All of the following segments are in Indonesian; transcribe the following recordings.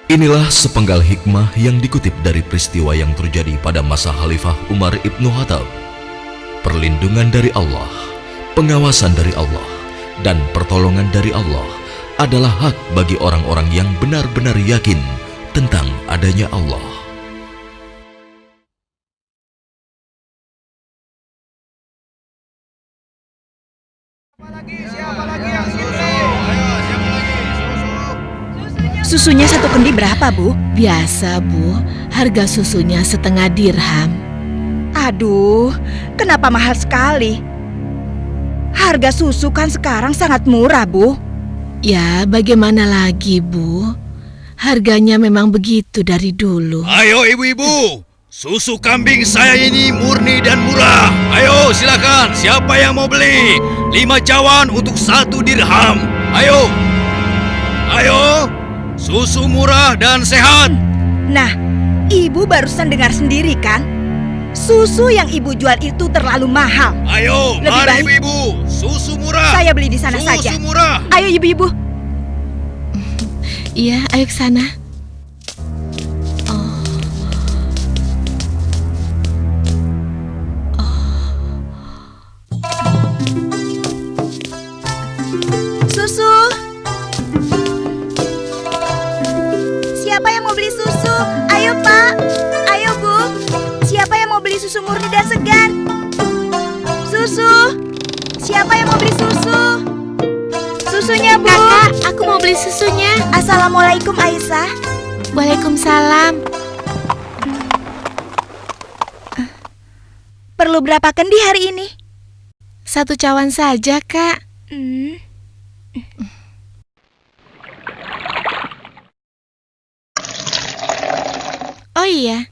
Inilah sepenggal hikmah yang dikutip dari peristiwa yang terjadi pada masa Khalifah Umar ibnu Khattab. Perlindungan dari Allah, pengawasan dari Allah, dan pertolongan dari Allah adalah hak bagi orang-orang yang benar-benar yakin tentang adanya Allah. Susunya satu kendi berapa, Bu? Biasa, Bu. Harga susunya setengah dirham. Aduh, kenapa mahal sekali? Harga susu kan sekarang sangat murah, Bu. Ya, bagaimana lagi, Bu? Harganya memang begitu dari dulu. Ayo ibu-ibu, susu kambing saya ini murni dan murah. Ayo silakan, siapa yang mau beli? 5 cawan untuk 1 dirham. Ayo, ayo, susu murah dan sehat. Nah, Ibu barusan dengar sendiri kan? Susu yang Ibu jual itu terlalu mahal. Ayo, Lebih mari baik ibu-ibu, susu murah. saya beli di sana saja. Susu murah. Ayo ibu-ibu. Iya, ayo ke sana. Susu. Siapa yang mau beli susu? Ayo Pak. Ayo Bu. Siapa yang mau beli susu murni dan segar? Susu. Siapa yang mau beli susu? Susunya Bu. Kakak, aku mau beli susunya. Assalamualaikum Aisyah. Waalaikumsalam. Perlu berapa kendi hari ini? 1 cawan saja, Kak. Oh iya,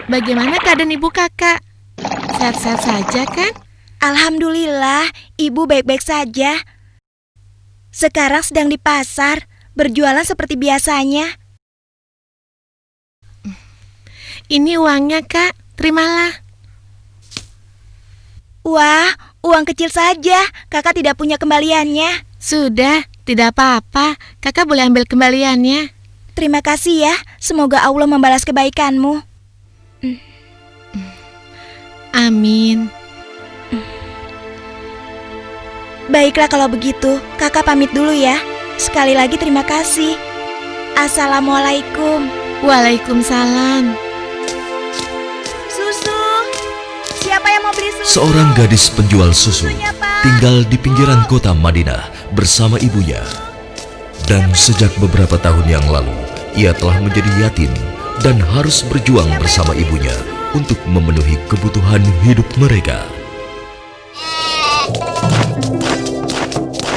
bagaimana keadaan ibu kakak? Sehat-sehat saja kan? Alhamdulillah, Ibu baik-baik saja. Sekarang sedang di pasar, berjualan seperti biasanya. Ini uangnya, Kak. Terimalah. Wah, uang kecil saja. Kakak tidak punya kembaliannya. Sudah, tidak apa-apa. Kakak boleh ambil kembaliannya. Terima kasih ya. Semoga Allah membalas kebaikanmu. Amin. Baiklah kalau begitu, kakak pamit dulu ya. Sekali lagi terima kasih. Assalamualaikum. Waalaikumsalam. Susu. Siapa yang mau beli susu? Seorang gadis penjual susu Susunya, Pak. tinggal di pinggiran kota Madinah bersama ibunya. Dan sejak beberapa tahun yang lalu, ia telah menjadi yatim dan harus berjuang bersama ibunya untuk memenuhi kebutuhan hidup mereka.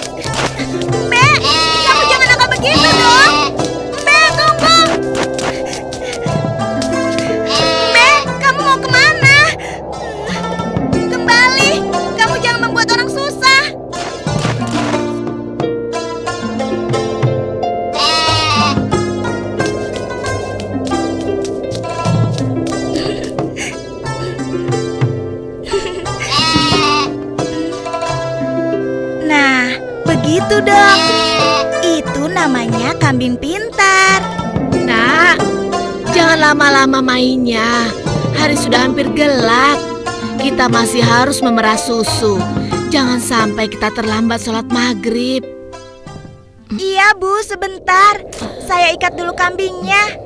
Mbak, kamu jangan nakal begitu dong. Mbak, tunggu. Mbak, kamu mau kemana? Kembali, kamu jangan membuat orang susah. Nah, begitu dong. Itu namanya kambing pintar. Nak, jangan lama-lama mainnya. Hari sudah hampir gelap. Kita masih harus memerah susu. Jangan sampai kita terlambat sholat maghrib. Iya, Bu, sebentar. Saya ikat dulu kambingnya.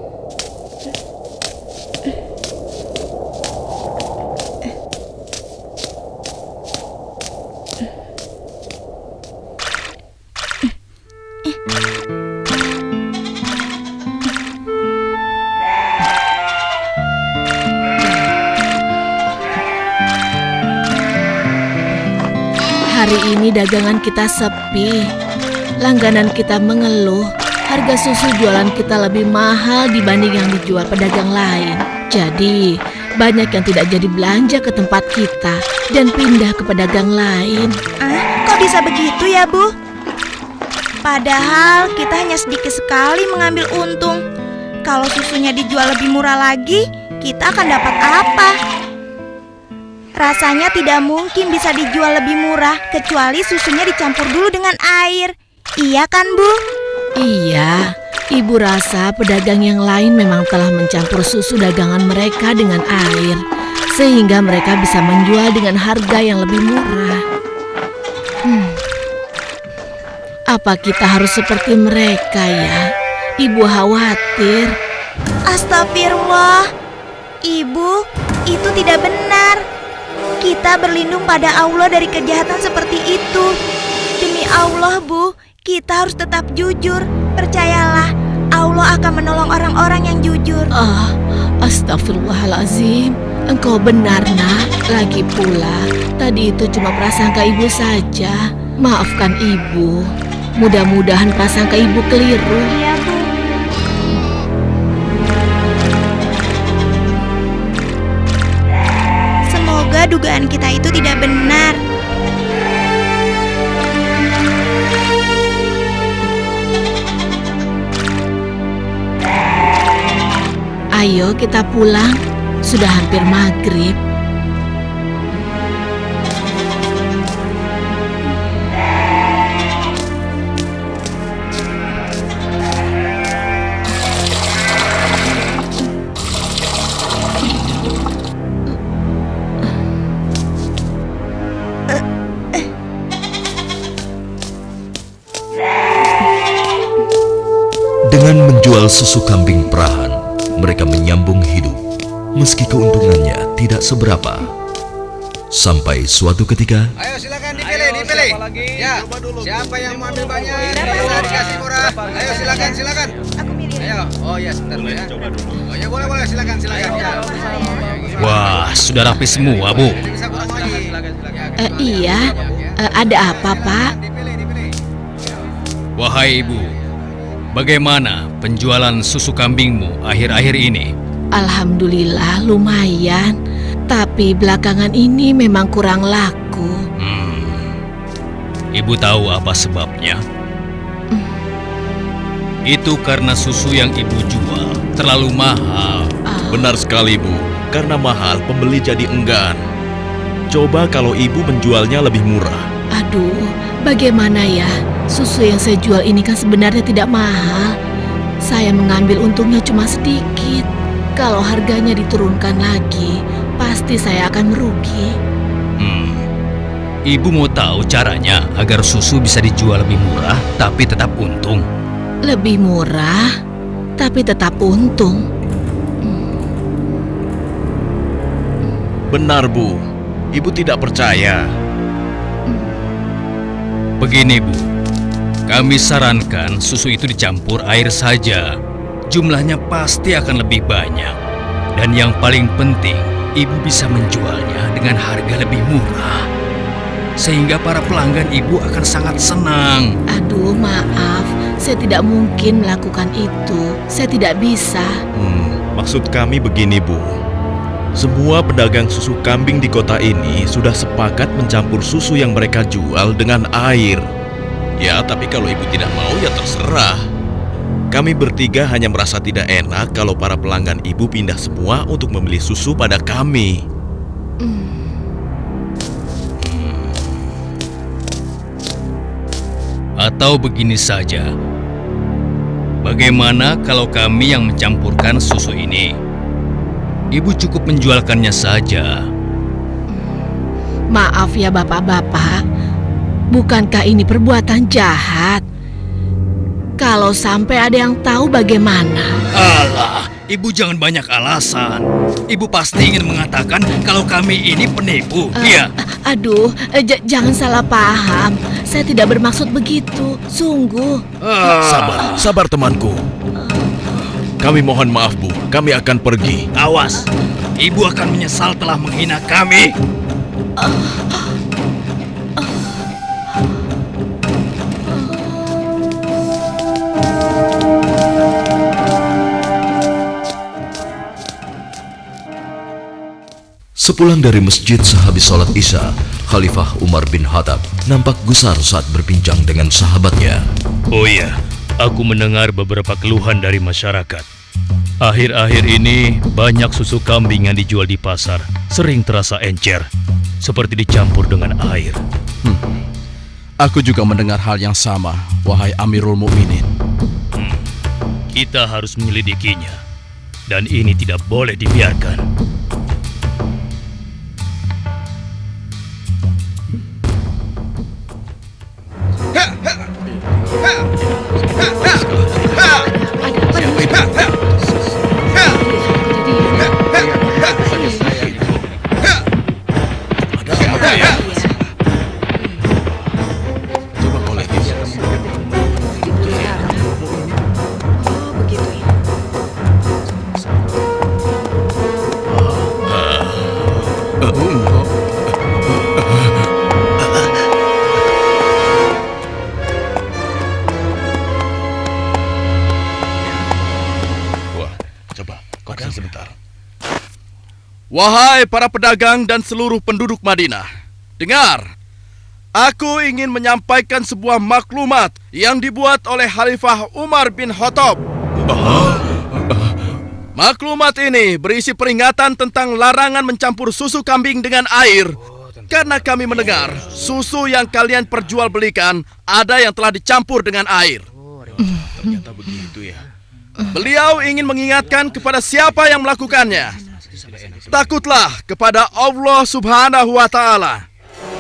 Hari ini dagangan kita sepi. Langganan kita mengeluh. Harga susu jualan kita lebih mahal dibanding yang dijual pedagang lain. Jadi, banyak yang tidak jadi belanja ke tempat kita dan pindah ke pedagang lain. Kok bisa begitu ya, Bu? Padahal kita hanya sedikit sekali mengambil untung. Kalau susunya dijual lebih murah lagi, kita akan dapat apa? Rasanya tidak mungkin bisa dijual lebih murah kecuali susunya dicampur dulu dengan air. Iya kan, Bu? Iya, Ibu rasa pedagang yang lain memang telah mencampur susu dagangan mereka dengan air, sehingga mereka bisa menjual dengan harga yang lebih murah. Apa kita harus seperti mereka ya? Ibu khawatir. Astagfirullah. Ibu, itu tidak benar. Kita berlindung pada Allah dari kejahatan seperti itu. Demi Allah, Bu, kita harus tetap jujur. Percayalah, Allah akan menolong orang-orang yang jujur. Astagfirullahalazim. Engkau benar, Nak. Lagi pula, tadi itu cuma prasangka ibu saja. Maafkan ibu. Mudah-mudahan prasangka ibu keliru. Iya, Bu. Semoga dugaan kita itu tidak benar. Ayo kita pulang. Sudah hampir maghrib. Dengan menjual susu kambing perahan, mereka menyambung hidup, meski keuntungannya tidak seberapa. Sampai suatu ketika, Ayo silakan dipilih. Ya, siapa yang mau ambil banyak? Bisa dikasih murah. Ayo silakan. Aku milih. Ayo. Oh ya, sebentar ya. Oh ya, boleh silakan. Ya. Wah, sudah rapi semua, Bu. Bisa kurang lagi. Iya, ada apa, Pak? Dipilih. Wahai Ibu, bagaimana penjualan susu kambingmu akhir-akhir ini? Alhamdulillah lumayan, tapi belakangan ini memang kurang laku. Ibu tahu apa sebabnya? Itu karena susu yang ibu jual terlalu mahal. Benar sekali, Bu. Karena mahal, pembeli jadi enggan. Coba kalau ibu menjualnya lebih murah. Aduh, bagaimana ya? Susu yang saya jual ini kan sebenarnya tidak mahal. Saya mengambil untungnya cuma sedikit. Kalau harganya diturunkan lagi, pasti saya akan merugi. Ibu mau tahu caranya agar susu bisa dijual lebih murah tapi tetap untung? Lebih murah, tapi tetap untung. Benar, Bu. Ibu tidak percaya. Begini, Bu. Kami sarankan susu itu dicampur air saja. Jumlahnya pasti akan lebih banyak. Dan yang paling penting, ibu bisa menjualnya dengan harga lebih murah. Sehingga para pelanggan ibu akan sangat senang. Aduh, maaf. Saya tidak mungkin melakukan itu. Saya tidak bisa. Maksud kami begini, Bu. Semua pedagang susu kambing di kota ini sudah sepakat mencampur susu yang mereka jual dengan air. Ya, tapi kalau ibu tidak mau ya terserah. Kami bertiga hanya merasa tidak enak kalau para pelanggan ibu pindah semua untuk membeli susu pada kami. Atau begini saja. Bagaimana kalau kami yang mencampurkan susu ini? Ibu cukup menjualkannya saja. Maaf ya bapak-bapak. Bukankah ini perbuatan jahat? Kalau sampai ada yang tahu bagaimana? Alah, ibu jangan banyak alasan. Ibu pasti ingin mengatakan kalau kami ini penipu, iya? Aduh, jangan salah paham. Saya tidak bermaksud begitu, sungguh. Sabar temanku. Kami mohon maaf, Bu. Kami akan pergi. Awas, ibu akan menyesal telah menghina kami. Sepulang dari masjid sehabis sholat Isya, Khalifah Umar bin Khattab nampak gusar saat berbincang dengan sahabatnya. Oh iya, aku mendengar beberapa keluhan dari masyarakat. Akhir-akhir ini banyak susu kambing yang dijual di pasar sering terasa encer, seperti dicampur dengan air. Aku juga mendengar hal yang sama, wahai Amirul Mukminin. Kita harus menyelidikinya. Dan ini tidak boleh dibiarkan. Wahai para pedagang dan seluruh penduduk Madinah, dengar, aku ingin menyampaikan sebuah maklumat yang dibuat oleh Khalifah Umar bin Khattab. Maklumat ini berisi peringatan tentang larangan mencampur susu kambing dengan air. Karena kami mendengar susu yang kalian perjualbelikan ada yang telah dicampur dengan air. Ternyata begitu ya. Beliau ingin mengingatkan kepada siapa yang melakukannya. Takutlah kepada Allah Subhanahu wa Ta'ala.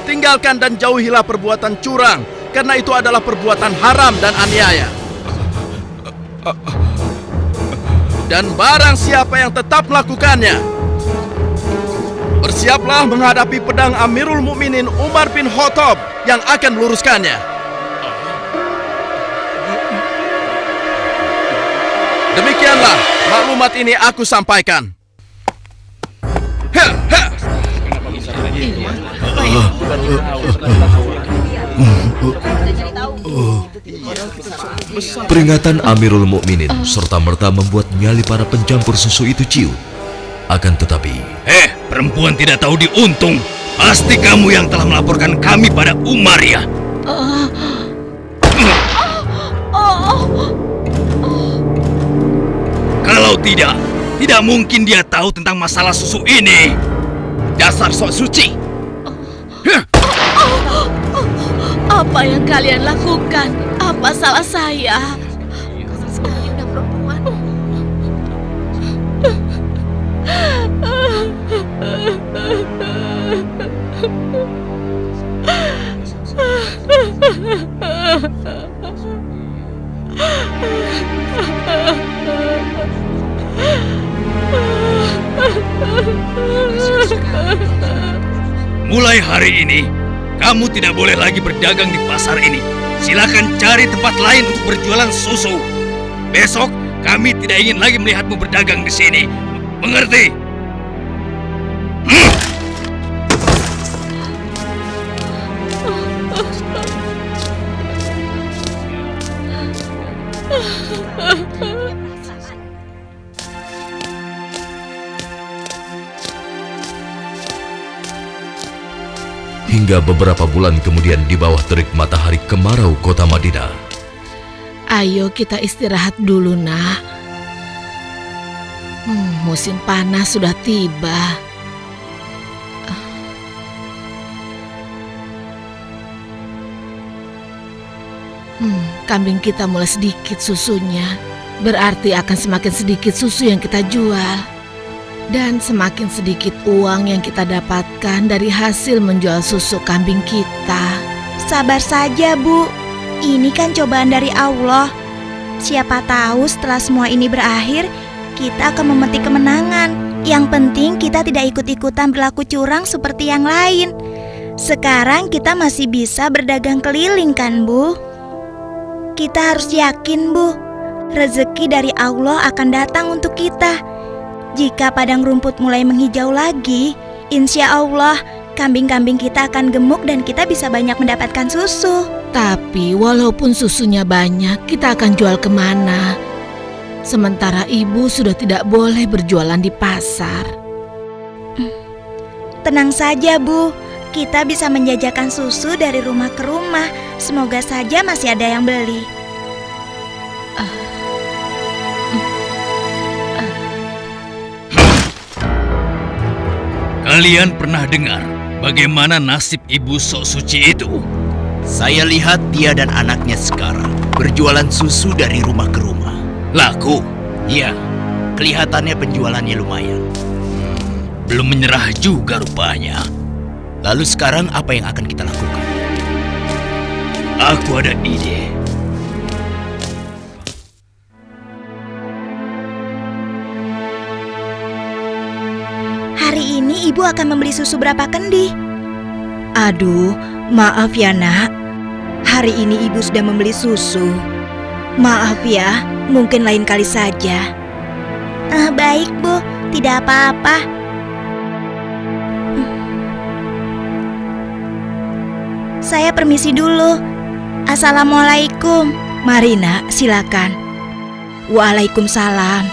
Tinggalkan dan jauhilah perbuatan curang, karena itu adalah perbuatan haram dan aniaya. Dan barang siapa yang tetap melakukannya, bersiaplah menghadapi pedang Amirul Mukminin Umar bin Khattab yang akan meluruskannya. Demikianlah maklumat ini aku sampaikan. Peringatan Amirul Mukminin serta-merta membuat nyali para pencampur susu itu ciut. Akan tetapi, Perempuan tidak tahu diuntung. Pasti kamu yang telah melaporkan kami pada Umar ya. Kalau tidak mungkin dia tahu tentang masalah susu ini. Dasar sok suci. Apa yang kalian lakukan? Apa salah saya? Mulai hari ini, kamu tidak boleh lagi berdagang di pasar ini. Silakan cari tempat lain untuk berjualan susu. Besok, kami tidak ingin lagi melihatmu berdagang di sini. Mengerti? hingga beberapa bulan kemudian di bawah terik matahari kemarau kota Madinah. Ayo kita istirahat dulu, nak. Musim panas sudah tiba. Kambing kita mulai sedikit susunya. Berarti akan semakin sedikit susu yang kita jual. Dan semakin sedikit uang yang kita dapatkan dari hasil menjual susu kambing kita. Sabar saja, Bu. Ini kan cobaan dari Allah. Siapa tahu setelah semua ini berakhir, kita akan memetik kemenangan. Yang penting kita tidak ikut-ikutan berlaku curang seperti yang lain. Sekarang kita masih bisa berdagang keliling kan, Bu? Kita harus yakin, Bu. Rezeki dari Allah akan datang untuk kita. Jika padang rumput mulai menghijau lagi, insya Allah kambing-kambing kita akan gemuk dan kita bisa banyak mendapatkan susu. Tapi walaupun susunya banyak, kita akan jual kemana? Sementara ibu sudah tidak boleh berjualan di pasar. Tenang saja, Bu. Kita bisa menjajakan susu dari rumah ke rumah. Semoga saja masih ada yang beli. Kalian pernah dengar bagaimana nasib ibu sok suci itu? Saya lihat dia dan anaknya sekarang berjualan susu dari rumah ke rumah. Laku? Iya, kelihatannya penjualannya lumayan. Belum menyerah juga rupanya. Lalu sekarang apa yang akan kita lakukan? Aku ada ide. Hari ini ibu akan membeli susu berapa kendi? Aduh, maaf ya nak. Hari ini ibu sudah membeli susu. Maaf ya, mungkin lain kali saja. Baik bu, tidak apa-apa. Saya permisi dulu. Assalamualaikum. Mari nak, silakan. Waalaikumsalam.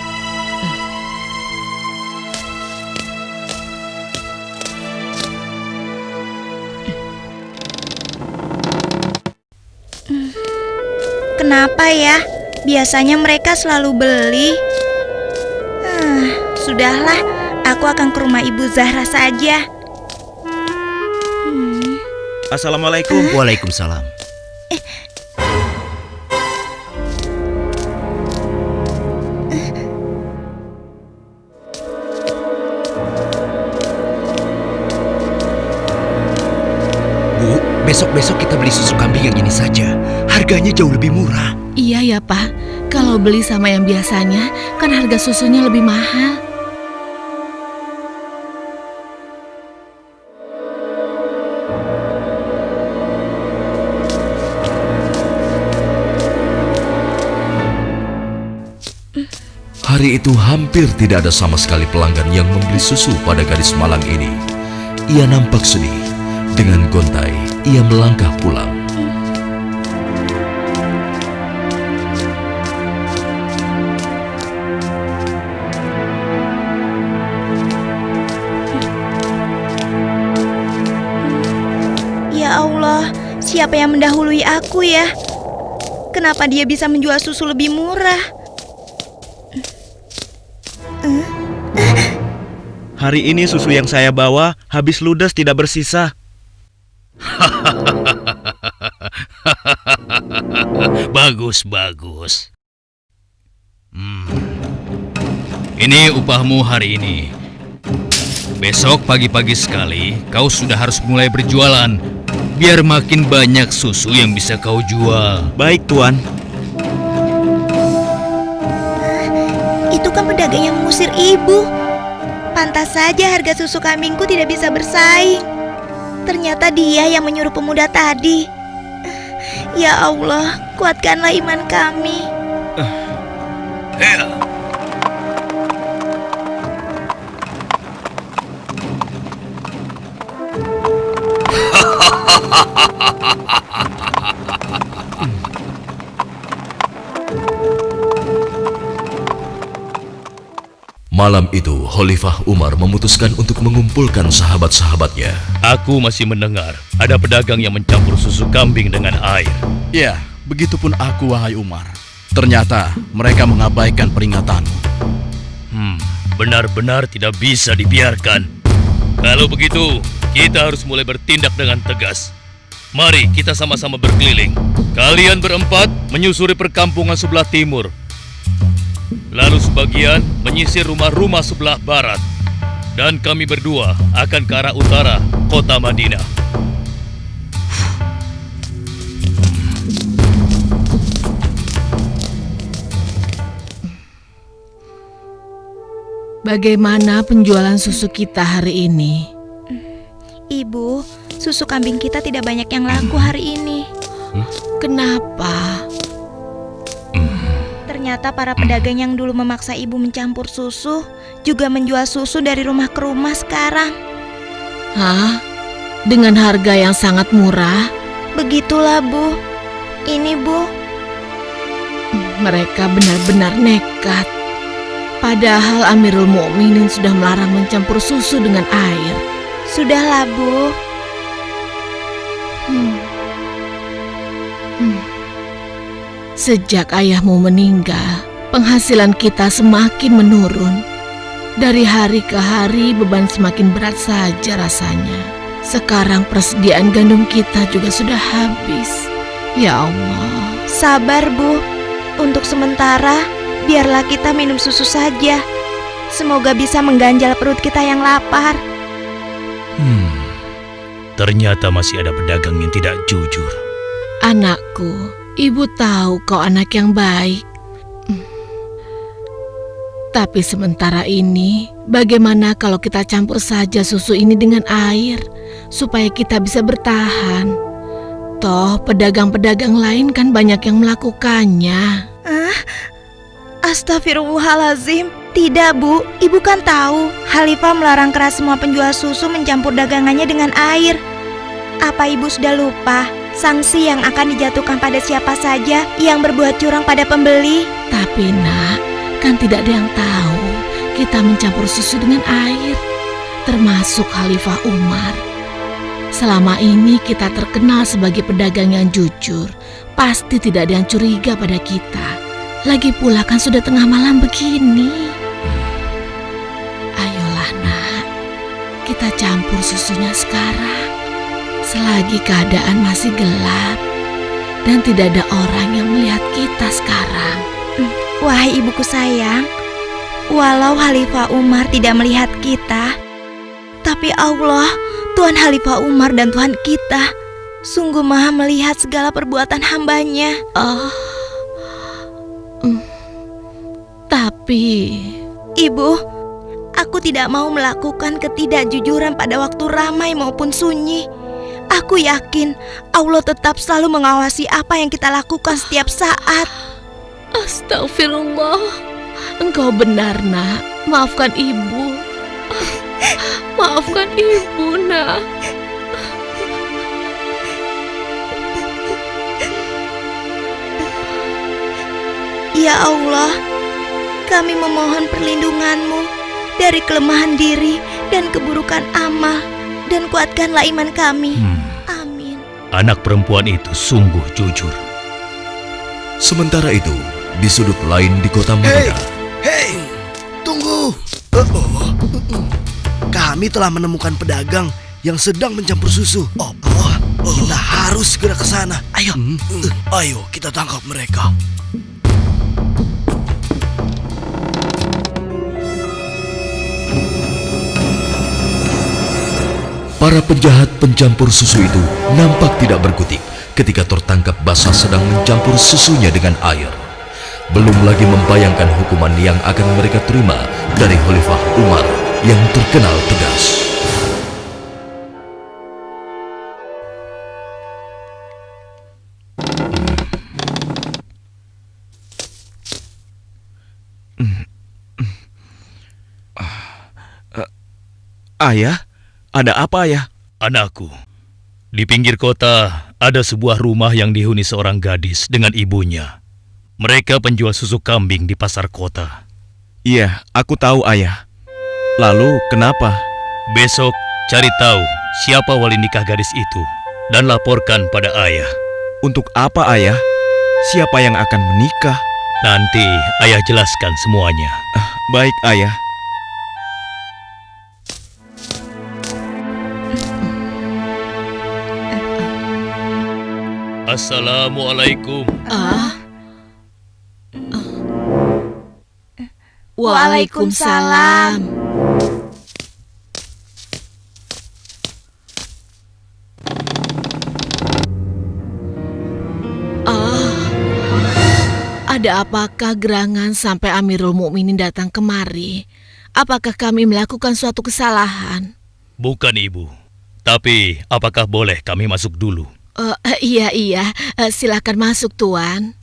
Kenapa ya? Biasanya mereka selalu beli. Sudahlah, aku akan ke rumah Ibu Zahra saja. Assalamualaikum. Waalaikumsalam. Bu, besok-besok kita beli susu kambing yang ini saja. Harganya jauh lebih murah. Iya ya Pak, kalau beli sama yang biasanya kan harga susunya lebih mahal. Hari itu hampir tidak ada sama sekali pelanggan yang membeli susu pada gadis malang ini. Ia nampak sedih. Dengan gontai, ia melangkah pulang. Ya Allah, siapa yang mendahului aku ya? Kenapa dia bisa menjual susu lebih murah? Hari ini susu yang saya bawa habis ludes tidak bersisa. Bagus, bagus. Ini upahmu hari ini. Besok pagi-pagi sekali kau sudah harus mulai berjualan, biar makin banyak susu yang bisa kau jual. Baik, Tuan. Itu kan pedagang yang mengusir ibu. Pantas saja harga susu kambingku tidak bisa bersaing. Ternyata dia yang menyuruh pemuda tadi. Ya Allah, kuatkanlah iman kami. Malam itu, Khalifah Umar memutuskan untuk mengumpulkan sahabat-sahabatnya. Aku masih mendengar ada pedagang yang mencampur susu kambing dengan air. Ya, begitupun aku, wahai Umar. Ternyata mereka mengabaikan peringatanmu. Benar-benar tidak bisa dibiarkan. Kalau begitu, kita harus mulai bertindak dengan tegas. Mari kita sama-sama berkeliling. Kalian berempat menyusuri perkampungan sebelah timur. Lalu sebagian menyisir rumah-rumah sebelah barat. Dan kami berdua akan ke arah utara, kota Madinah. Bagaimana penjualan susu kita hari ini? Ibu, susu kambing kita tidak banyak yang laku hari ini. Kenapa? Ternyata para pedagang yang dulu memaksa ibu mencampur susu juga menjual susu dari rumah ke rumah sekarang. Hah? Dengan harga yang sangat murah? Begitulah, Bu. Ini, Bu. Mereka benar-benar nekat. Padahal Amirul Mukminin sudah melarang mencampur susu dengan air. Sudahlah, Bu. Sejak ayahmu meninggal, penghasilan kita semakin menurun. Dari hari ke hari beban semakin berat saja rasanya. Sekarang persediaan gandum kita juga sudah habis. Ya Allah. Sabar, Bu. Untuk sementara, biarlah kita minum susu saja. Semoga bisa mengganjal perut kita yang lapar. Ternyata masih ada pedagang yang tidak jujur. Anakku, ibu tahu kau anak yang baik. Tapi sementara ini, bagaimana kalau kita campur saja susu ini dengan air, supaya kita bisa bertahan? Toh, pedagang-pedagang lain kan banyak yang melakukannya. Astagfirullahalazim. Tidak, Bu. Ibu kan tahu, Khalifah melarang keras semua penjual susu mencampur dagangannya dengan air. Apa ibu sudah lupa sanksi yang akan dijatuhkan pada siapa saja yang berbuat curang pada pembeli? Tapi nak, kan tidak ada yang tahu kita mencampur susu dengan air, termasuk Khalifah Umar. Selama ini kita terkenal sebagai pedagang yang jujur. Pasti tidak ada yang curiga pada kita. Lagi pula kan sudah tengah malam begini. Ayolah nak, kita campur susunya sekarang. Selagi keadaan masih gelap dan tidak ada orang yang melihat kita sekarang. Wahai ibuku sayang, walau Khalifah Umar tidak melihat kita, tapi Allah, Tuhan Khalifah Umar dan Tuhan kita, sungguh maha melihat segala perbuatan hambanya. Tapi Ibu, aku tidak mau melakukan ketidakjujuran pada waktu ramai maupun sunyi. Aku yakin Allah tetap selalu mengawasi apa yang kita lakukan setiap saat. Astagfirullah, engkau benar nak. Maafkan ibu. Maafkan ibu nak. Ya Allah, kami memohon perlindungan-Mu dari kelemahan diri dan keburukan amal, dan kuatkanlah iman kami. Amin. Anak perempuan itu sungguh jujur. Sementara itu, di sudut lain di kota Madinah. Hei, tunggu. Kami telah menemukan pedagang yang sedang mencampur susu. Kita harus segera ke sana. Ayo kita tangkap mereka. Para penjahat pencampur susu itu nampak tidak berkutik ketika tertangkap basah sedang mencampur susunya dengan air. Belum lagi membayangkan hukuman yang akan mereka terima dari Khalifah Umar yang terkenal tegas. Ayah? Ada apa ya? Anakku, di pinggir kota ada sebuah rumah yang dihuni seorang gadis dengan ibunya. Mereka penjual susu kambing di pasar kota. Iya, aku tahu ayah. Lalu kenapa? Besok cari tahu siapa wali nikah gadis itu dan laporkan pada ayah. Untuk apa ayah? Siapa yang akan menikah? Nanti ayah jelaskan semuanya. Baik ayah. Assalamualaikum. Waalaikumsalam. Ada apakah gerangan sampai Amirul Mukminin datang kemari? Apakah kami melakukan suatu kesalahan? Bukan ibu. Tapi apakah boleh kami masuk dulu? Iya, silakan masuk tuan.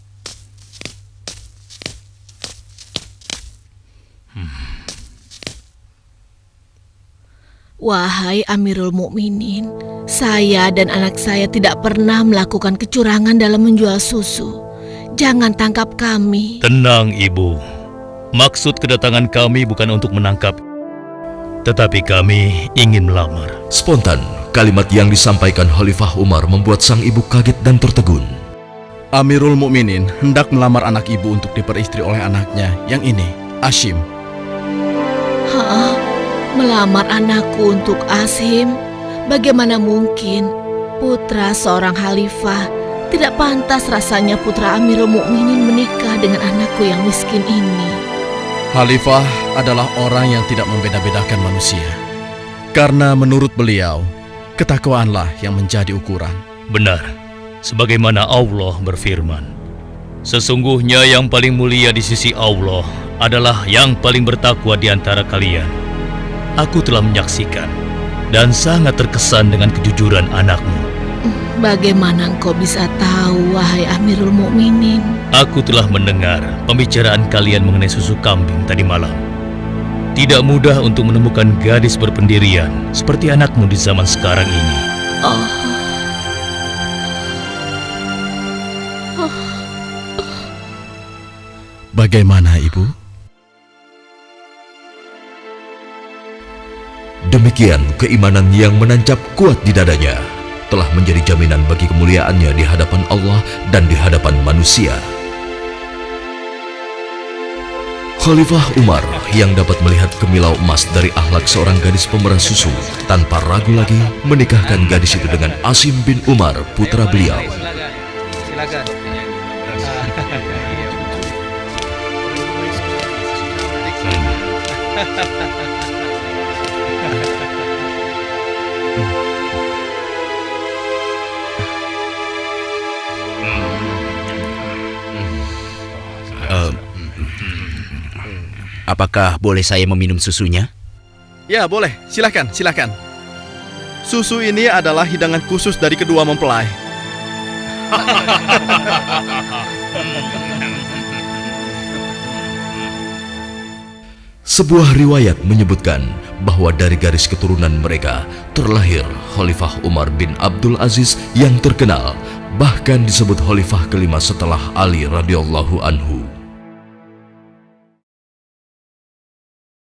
Wahai Amirul Mukminin, saya dan anak saya tidak pernah melakukan kecurangan dalam menjual susu. Jangan tangkap kami. Tenang ibu. Maksud kedatangan kami bukan untuk menangkap, tetapi kami ingin melamar. Spontan, kalimat yang disampaikan Khalifah Umar membuat sang ibu kaget dan tertegun. Amirul Mukminin hendak melamar anak ibu untuk diperistri oleh anaknya yang ini, Ashim. Melamar anakku untuk Ashim? Bagaimana mungkin putra seorang khalifah Tidak pantas rasanya putra Amirul Mukminin menikah dengan anakku yang miskin ini. Khalifah adalah orang yang tidak membeda-bedakan manusia. Karena menurut beliau, ketakwaanlah yang menjadi ukuran. Benar, sebagaimana Allah berfirman, sesungguhnya yang paling mulia di sisi Allah adalah yang paling bertakwa di antara kalian. Aku telah menyaksikan dan sangat terkesan dengan kejujuran anakmu. Bagaimana engkau bisa tahu, wahai Amirul Mukminin? Aku telah mendengar pembicaraan kalian mengenai susu kambing tadi malam. Tidak mudah untuk menemukan gadis berpendirian seperti anakmu di zaman sekarang ini. Bagaimana, Ibu? Demikian keimanan yang menancap kuat di dadanya telah menjadi jaminan bagi kemuliaannya di hadapan Allah dan di hadapan manusia. Khalifah Umar yang dapat melihat kemilau emas dari akhlak seorang gadis pemerah susu tanpa ragu lagi menikahkan gadis itu dengan Asim bin Umar, putra beliau. Silakan. Apakah boleh saya meminum susunya? Ya, boleh. Silakan, silakan. Susu ini adalah hidangan khusus dari kedua mempelai. Sebuah riwayat menyebutkan bahwa dari garis keturunan mereka terlahir Khalifah Umar bin Abdul Aziz yang terkenal, bahkan disebut khalifah kelima setelah Ali radhiyallahu anhu.